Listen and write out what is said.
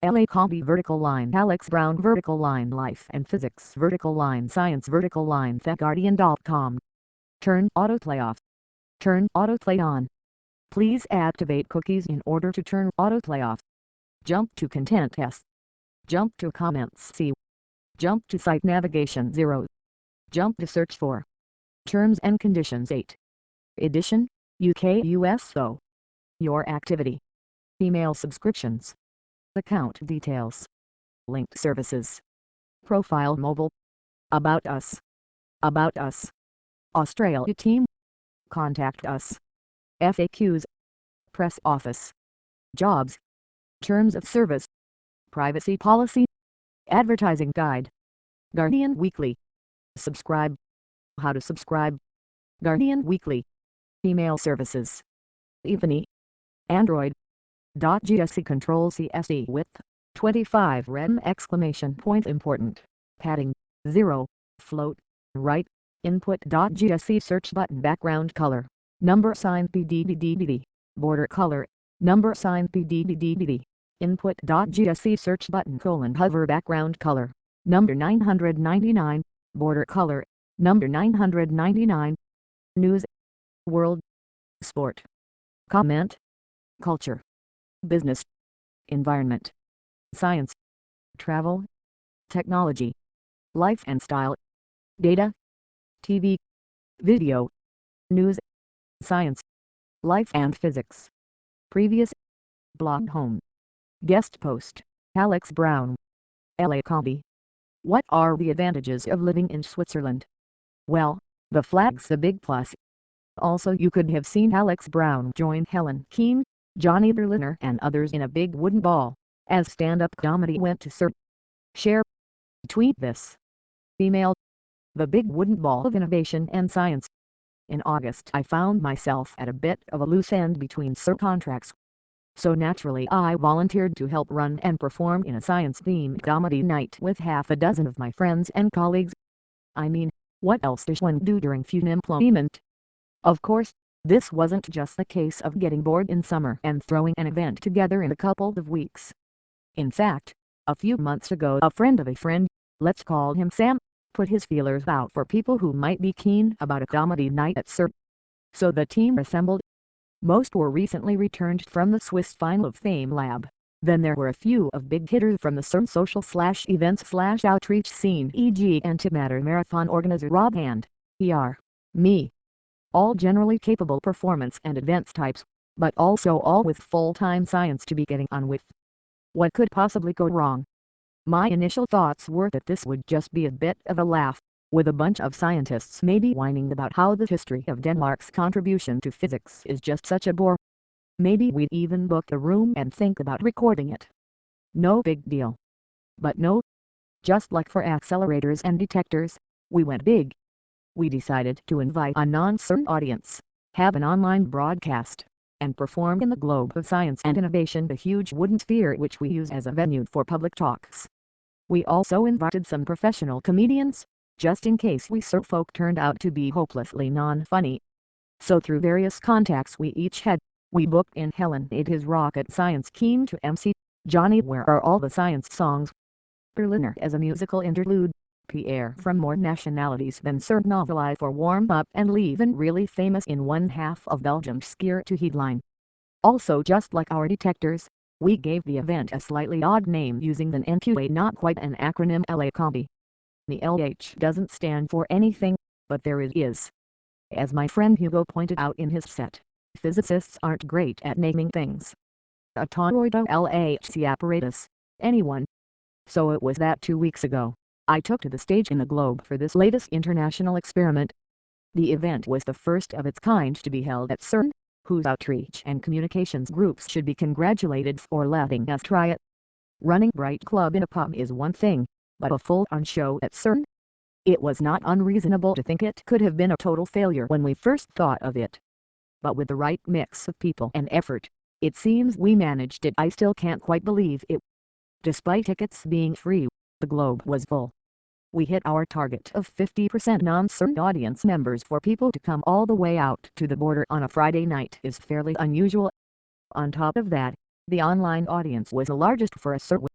lhcomedy vertical line, Alex Brown vertical line, life and physics vertical line, science vertical line, theguardian.com. Turn autoplay off. Turn autoplay on. Please activate cookies in order to turn autoplay off. Jump to content S. Jump to comments C. Jump to site navigation 0. Jump to search for terms and conditions 8. Edition, UK USO. Your activity. Email subscriptions. Account details. Linked services. Profile mobile. About us. About us. Australia team. Contact us. FAQs. Press office. Jobs. Terms of service. Privacy policy. Advertising guide. Guardian Weekly. Subscribe. How to subscribe. Guardian Weekly. Email services. Ebony. Android. .gsc control CSD width. 25 rem exclamation point important. Padding. 0. Float. Right. Input.gsc search button background color. Number sign PDDDD. Border color. Number sign PDDDD. Input.gsc search button hover background color. Number 999. Border color. Number 999. News. World. Sport. Comment. Culture. Business. Environment. Science. Travel. Technology. Life and style. Data. TV. Video. News. Science. Life and physics. Previous. Blog home. Guest post. Alex Brown. lhcomedy. What are the advantages of living in Switzerland? Well, the flag's a big plus. Also, you could have seen Alex Brown join Helen Keane, Johnny Berliner and others in a big wooden ball, as stand-up comedy went to CERN. Share. Tweet this. Email. The big wooden ball of innovation and science. In August I found myself at a bit of a loose end between CERN contracts. So naturally I volunteered to help run and perform in a science-themed comedy night with half a dozen of my friends and colleagues. I mean, what else does one do during unemployment? Of course, this wasn't just a case of getting bored in summer and throwing an event together in a couple of weeks. In fact, a few months ago a friend of a friend, let's call him Sam, put his feelers out for people who might be keen about a comedy night at CERN. So the team assembled. Most were recently returned from the Swiss Final of Fame lab. Then there were a few of big hitters from the CERN social/events/outreach scene, e.g. Antimatter Marathon organizer Rob and me. All generally capable performance and events types, but also all with full-time science to be getting on with. What could possibly go wrong? My initial thoughts were that this would just be a bit of a laugh, with a bunch of scientists maybe whining about how the history of Denmark's contribution to physics is just such a bore. Maybe we'd even book a room and think about recording it. No big deal. But no. Just like for accelerators and detectors, we went big. We decided to invite a non-CERN audience, have an online broadcast, and perform in the Globe of Science and Innovation, the huge wooden sphere which we use as a venue for public talks. We also invited some professional comedians, just in case we CERN folk turned out to be hopelessly non-funny. So through various contacts we each had, we booked in Helen ate his rocket science keen to MC, Johnny Where Are All the Science Songs, Berliner as a musical interlude, Pierre from more nationalities than CERN noveli for warm-up and Leven really famous in one half of Belgium's skier to headline. Also just like our detectors, we gave the event a slightly odd name using an NQA, not quite an acronym, lhcomedy. The LH doesn't stand for anything, but there it is. As my friend Hugo pointed out in his set, physicists aren't great at naming things. A toroidal LHC apparatus, anyone. So it was that 2 weeks ago, I took to the stage in the Globe for this latest international experiment. The event was the first of its kind to be held at CERN, whose outreach and communications groups should be congratulated for letting us try it. Running Bright Club in a pub is one thing, but a full-on show at CERN? It was not unreasonable to think it could have been a total failure when we first thought of it. But with the right mix of people and effort, it seems we managed it. I still can't quite believe it. Despite tickets being free, the Globe was full. We hit our target of 50% non-CERN audience members. For people to come all the way out to the border on a Friday night is fairly unusual. On top of that, the online audience was the largest for a CERN